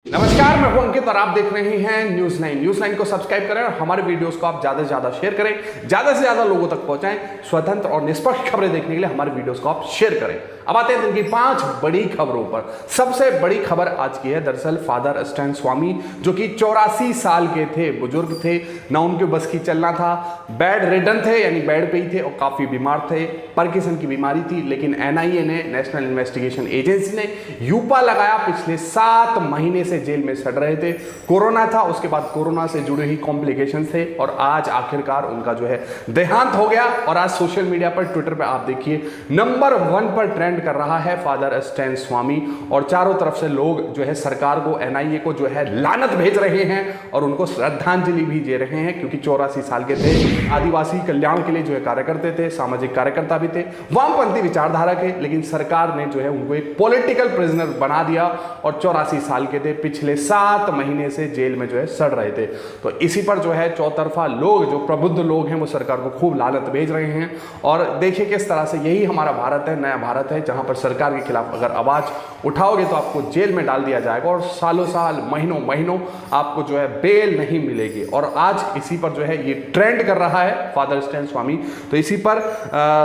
नमस्कार, मैं हूं अंकित और आप देख रहे हैं न्यूज़ 9 को सब्सक्राइब करें और हमारे वीडियोस को आप ज्यादा से ज्यादा शेयर करें, ज्यादा से ज्यादा लोगों तक पहुंचाएं। स्वतंत्र और निष्पक्ष खबरें देखने के लिए हमारे वीडियोस को आप शेयर करें। अब आते हैं दिन की 5 बड़ी खबरों पर। सबसे बड़ी खबर आज की है दरअसल फादर स्टैन स्वामी, जो कि 84 साल के थे, बुजुर्ग थे, ना उनके बस की चलना था, बेड रिडन थे, यानी बेड पे ही थे और काफी बीमार थे, पार्किंसन की बीमारी थी। लेकिन एनआईए ने, नेशनल इन्वेस्टिगेशन एजेंसी ने यूपा लगाया। पिछले 7 महीने से जेल में सड़ रहे थे। कोरोना था, उसके बाद कोरोना से जुड़े ही कॉम्प्लिकेशन थे और आज आखिरकार उनका जो है देहांत हो गया। और आज सोशल मीडिया पर, ट्विटर पर आप देखिए नंबर 1 पर ट्रेंड कर रहा है फादर स्टैन स्वामी। और चारों तरफ से लोग जो है सरकार को, एनआईए को जो है लानत भेज रहे हैं और उनको श्रद्धांजलि भी दे रहे हैं, क्योंकि 84 साल के थे, आदिवासी कल्याण के लिए जो है कार्य करते थे, सामाजिक कार्यकर्ता भी थे, वामपंथी विचारधारा के। लेकिन सरकार ने जो है उनको एक पॉलिटिकल प्रिजनर बना दिया और 84 साल के थे, पिछले 7 महीने से जेल में जो है सड़ रहे थे। तो इसी पर जो है चौतरफा लोग, जो प्रबुद्ध लोग हैं, वो सरकार को खूब लानत भेज रहे हैं। और देखिए किस तरह से यही हमारा भारत है, नया भारत है, जहां पर सरकार के खिलाफ अगर आवाज उठाओगे तो आपको जेल में डाल दिया जाएगा और सालों साल, महीनों महीनों आपको जो है बेल नहीं मिलेगी। और आज इसी पर जो है ये ट्रेंड कर रहा है फादर स्टैन स्वामी। तो इसी पर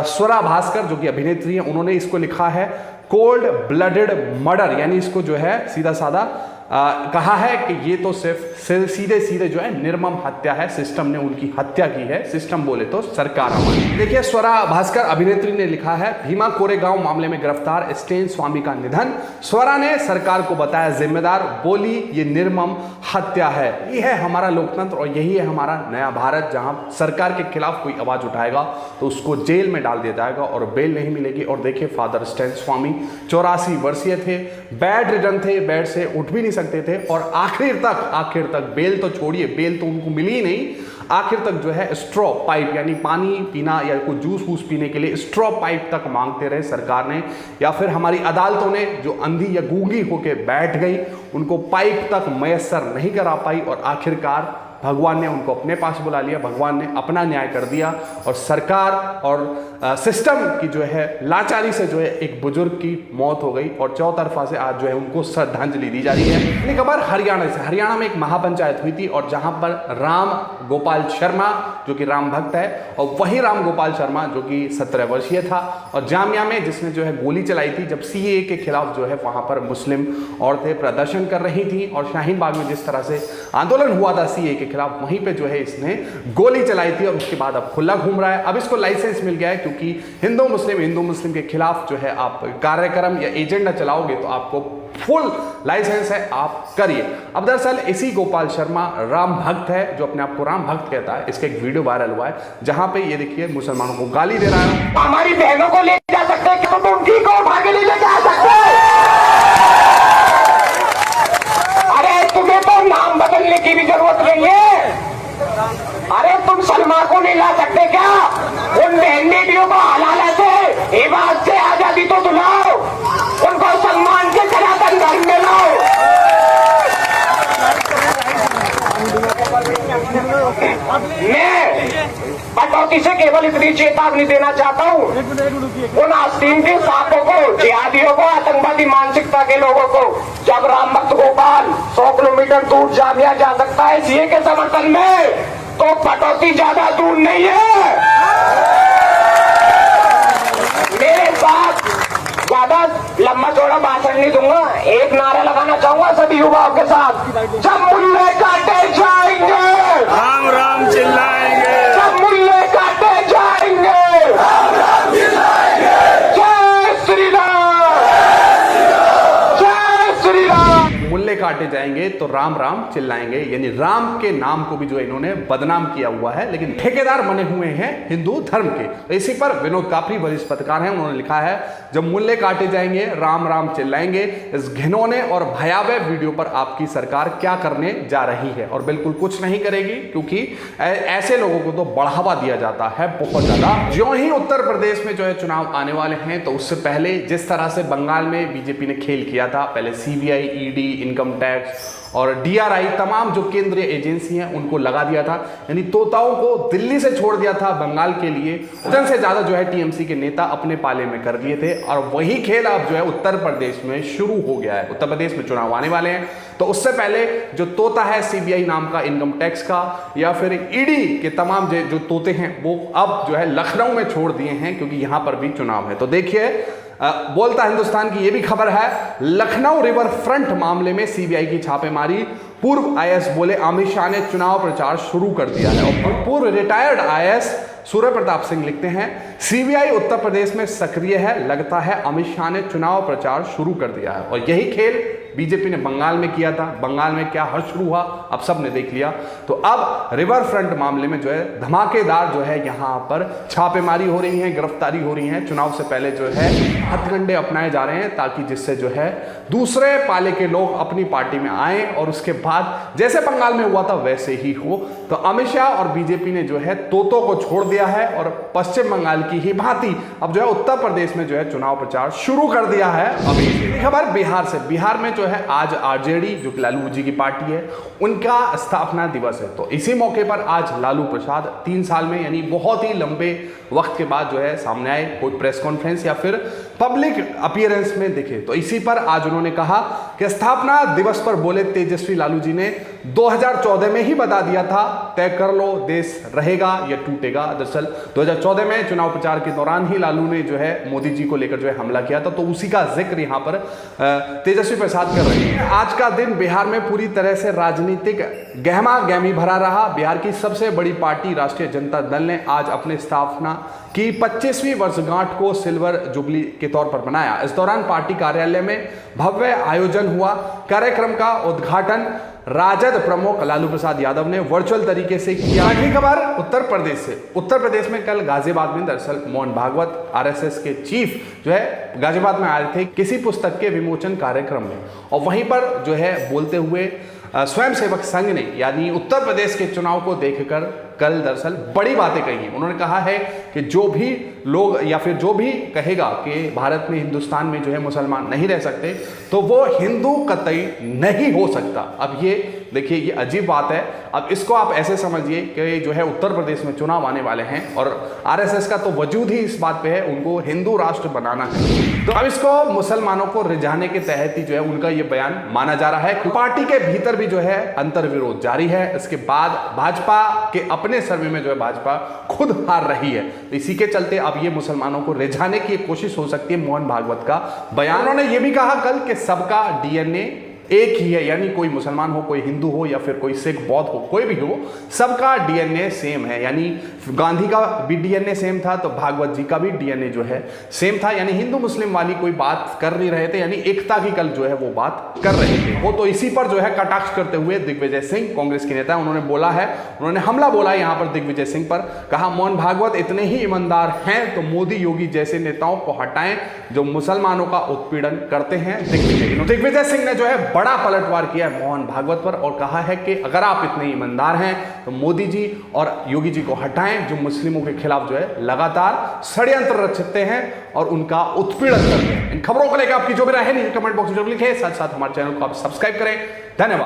स्वरा भास्कर, जो कि अभिनेत्री है, उन्होंने इसको लिखा है कोल्ड ब्लडेड मर्डर, यानी इसको जो है सीधा साधा कहा है कि ये तो सिर्फ सीधे सीधे जो है निर्मम हत्या है, सिस्टम ने उनकी हत्या की है। सिस्टम बोले तो सरकार हमारी। देखिए स्वरा भास्कर अभिनेत्री ने लिखा है, भीमा कोरेगांव मामले में गिरफ्तार स्टैन स्वामी का निधन, स्वरा ने सरकार को बताया जिम्मेदार, बोली ये निर्मम हत्या है। ये है हमारा लोकतंत्र और यही है हमारा नया भारत, जहां सरकार के खिलाफ कोई आवाज उठाएगा तो उसको जेल में डाल दिया जाएगा और बेल नहीं मिलेगी। और देखिए फादर स्टैन स्वामी 84 वर्षीय थे, बेड रिडन थे, बेड से उठ भी नहीं सकते थे और आखिर तक बेल तो छोड़िए, बेल तो उनको मिली ही नहीं, आखिर तक जो है स्ट्रॉ पाइप, यानी पानी पीना या कोई जूस वूस पीने के लिए स्ट्रॉ पाइप तक मांगते रहे सरकार ने, या फिर हमारी अदालतों ने, जो अंधी या गूंगी होके बैठ गई, उनको पाइप तक मयस्सर नहीं करा पाई। और आखिरकार भगवान ने उनको अपने पास बुला लिया, भगवान ने अपना न्याय कर दिया और सरकार और सिस्टम की जो है लाचारी से जो है एक बुजुर्ग की मौत हो गई और चौतरफा से आज जो है उनको श्रद्धांजलि दी जा रही है। अगली खबर हरियाणा से। हरियाणा में एक महापंचायत हुई थी और जहां पर राम गोपाल शर्मा, जो कि राम भक्त है, और वही राम गोपाल शर्मा जो कि 17 वर्षीय था और जामिया में जिसने जो है गोली चलाई थी जब सीएए के खिलाफ जो है वहां पर मुस्लिम औरतें प्रदर्शन कर रही थी और शाहीन बाग में जिस तरह से आंदोलन हुआ था सीएए के खिलाफ, वहीं पे जो है इसने गोली चलाई थी और उसके बाद अब खुला घूम रहा है। अब इसको लाइसेंस मिल गया है, क्योंकि हिंदू मुस्लिम के खिलाफ जो है आप कार्यक्रम या एजेंडा चलाओगे तो आपको फुल लाइसेंस है, आप करिए। अब दरअसल इसी गोपाल शर्मा राम भक्त है, जो अपने आप को राम भक्त कहता है। इसका एक वीडियो वायरल हुआ है जहां पे ये देखिए मुसलमानों को गाली दे रहा है। हमारी बहनों को ले जा सकते हैं, तुम उनकी को उठा के ले जा सकते हैं। अरे तुम्हें तो नाम बदलने की भी जरूरत नहीं है। अरे तुम सलमान को नहीं ला सकते क्या? उन बहन बेटियों को हलाला से, इबादत से आजादी तो दिलाओ, उनको सम्मान के सनातन धर्म में लाओ। मैं कटौती से केवल इतनी चेतावनी देना चाहता हूँ उन आस्तीन के सांपों को, जिहादियों को, आतंकवादी मानसिकता के लोगों को, जब राम भक्त गोपाल 100 किलोमीटर दूर जामिया जा सकता है सीए के समर्थन में, तो कटौती ज्यादा दूर नहीं है। मेरे साथ ज्यादा लंबा चौड़ा भाषण नहीं दूंगा, एक नारा लगाना चाहूंगा सभी युवाओं के साथ, जब मुल्ले काटे जाएंगे राम राम चिल्लाएंगे, जब मुल्ले काटे जाएंगे राम राम चिल्लाएंगे, जय श्री राम, जय श्री राम। मुल्ले काटे जाएंगे तो राम राम चिल्लाएंगे, यानी राम के नाम को भी जो इन्होंने बदनाम किया हुआ है, लेकिन ठेकेदार बने हुए हैं हिंदू धर्म के। तो इसी पर विनोद काफरी वरिष्ठ पत्रकार हैं, उन्होंने लिखा है, जब मुल्ले काटे जाएंगे राम राम चिल्लाएंगे, इस घिनौने और भयावह वीडियो पर आपकी सरकार क्या करने जा रही है? और बिल्कुल कुछ नहीं करेगी, क्योंकि ऐसे लोगों को तो बढ़ावा दिया जाता है बहुत ज्यादा। ज्यों ही उत्तर प्रदेश में जो है चुनाव आने वाले हैं, तो उससे पहले जिस तरह से बंगाल में बीजेपी ने खेल किया था, पहले सीबीआई, ईडी, इनकम टैक्स और DRI तमाम जो केंद्रीय एजेंसी हैं उनको लगा दिया था, यानी तोताओं को दिल्ली से छोड़ दिया था बंगाल के लिए। दर्जन से ज्यादा जो है TMC के नेता अपने पाले में कर लिए थे और वही खेल अब जो है उत्तर प्रदेश में शुरू हो गया है। उत्तर प्रदेश में चुनाव आने वाले हैं, तो उससे पहले जो तोता है CBI नाम का इनकम टैक्स का या फिर ED के तमाम जो तोते हैं वो अब जो है लखनऊ में छोड़ दिए हैं, क्योंकि यहां पर भी चुनाव है। तो देखिए बोलता हिंदुस्तान की ये भी खबर है, लखनऊ रिवर फ्रंट मामले में CBI की छापेमारी, पूर्व IAS बोले अमित शाह ने चुनाव प्रचार शुरू कर दिया है। और पूर्व रिटायर्ड IAS सूर्य प्रताप सिंह लिखते हैं CBI उत्तर प्रदेश में सक्रिय है, लगता है अमित शाह ने चुनाव प्रचार शुरू कर दिया है। और यही खेल बीजेपी ने बंगाल में किया था, बंगाल में क्या हर्ष शुरू हुआ अब सब ने देख लिया। तो अब रिवर फ्रंट मामले में जो है धमाकेदार जो है यहां पर छापेमारी हो रही है, गिरफ्तारी हो रही है। चुनाव से पहले जो है हथकंडे अपनाए जा रहे हैं ताकि जिससे जो है दूसरे पाले के लोग अपनी पार्टी में आए और उसके बाद जैसे बंगाल में हुआ था वैसे ही हो। तो अमित शाह और बीजेपी ने जो है तोतों को छोड़ दिया है और पश्चिम बंगाल की ही भांति अब जो है उत्तर प्रदेश में जो है चुनाव प्रचार शुरू कर दिया है। अभी खबर बिहार से, बिहार में जो है आज RJD जो कि लालू जी की पार्टी है उनका स्थापना दिवस है। तो इसी मौके पर आज लालू प्रसाद 3 साल में यानी बहुत ही लंबे वक्त के बाद जो है सामने आए, कोई प्रेस कॉन्फ्रेंस या फिर पब्लिक अपीयरेंस में दिखे। तो इसी पर आज उन्होंने कहा कि स्थापना दिवस पर बोले तेजस्वी लालू जी ने 2014 में ही बता दिया था, तय कर लो देश रहेगा या टूटेगा। दरअसल 2014 में चुनाव प्रचार के दौरान ही लालू ने जो है मोदी जी को लेकर जो है हमला किया था, तो उसी का जिक्र यहां पर तेजस्वी प्रसाद कर रहे हैं। आज का दिन बिहार में पूरी तरह से राजनीतिक गहमा गहमी भरा रहा। बिहार की सबसे बड़ी पार्टी राष्ट्रीय जनता दल ने आज अपने स्थापना की 25वीं वर्षगांठ को सिल्वर जुबली के तौर पर मनाया। इस दौरान पार्टी कार्यालय में भव्य आयोजन हुआ। कार्यक्रम का उद्घाटन राजद प्रमुख लालू प्रसाद यादव ने वर्चुअल तरीके से किया। अगली खबर उत्तर प्रदेश से। उत्तर प्रदेश में कल गाजियाबाद में दरअसल मोहन भागवत RSS के चीफ जो है गाजियाबाद में आए थे किसी पुस्तक के विमोचन कार्यक्रम में, और वहीं पर जो है बोलते हुए स्वयंसेवक संघ ने यानी उत्तर प्रदेश के चुनाव को देखकर कल दरअसल बड़ी बातें कही। उन्होंने कहा है कि जो भी लोग या फिर जो भी कहेगा कि भारत में हिंदुस्तान में जो है मुसलमान नहीं रह सकते तो वो हिंदू कतई नहीं हो सकता। अब ये देखिए ये अजीब बात है। अब इसको आप ऐसे समझिए कि जो है उत्तर प्रदेश में चुनाव आने वाले हैं और RSS का तो वजूद ही इस बात पे है, उनको हिंदू राष्ट्र बनाना है। तो अब इसको मुसलमानों को रिझाने के तहत ही जो है उनका ये बयान माना जा रहा है। पार्टी के भीतर भी जो है अंतर विरोध जारी है। इसके बाद भाजपा के अपने सर्वे में जो है भाजपा खुद हार रही है। इसी के चलते अब ये मुसलमानों को रिझाने की कोशिश हो सकती है। मोहन भागवत का बयान, उन्होंने ये भी कहा कल कि सबका DNA एक ही है, यानी कोई मुसलमान हो, कोई हिंदू हो या फिर कोई सिख बौद्ध हो, कोई भी हो, सबका DNA सेम है। यानी गांधी का भी DNA सेम था तो भागवत जी का भी DNA जो है सेम था। यानी हिंदू मुस्लिम वाली कोई बात कर नहीं रहे थे, यानी एकता की कल जो है वो बात कर रहे थे वो। तो इसी पर जो है कटाक्ष करते हुए दिग्विजय सिंह कांग्रेस के नेता उन्होंने बोला है, उन्होंने हमला बोला यहाँ पर दिग्विजय सिंह पर। कहा मोहन भागवत इतने ही ईमानदार हैं तो मोदी योगी जैसे नेताओं को हटाएं जो मुसलमानों का उत्पीड़न करते हैं। दिग्विजय सिंह ने जो है बड़ा पलटवार किया है मोहन भागवत पर और कहा है कि अगर आप इतने ईमानदार हैं तो मोदी जी और योगी जी को हटाएं जो मुस्लिमों के खिलाफ जो है लगातार षड्यंत्र रचते हैं और उनका उत्पीड़न करते हैं। इन खबरों को लेकर आपकी जो भी राय है नीचे कमेंट बॉक्स में जरूर लिखें, साथ साथ हमारे चैनल को आप सब्सक्राइब करें। धन्यवाद।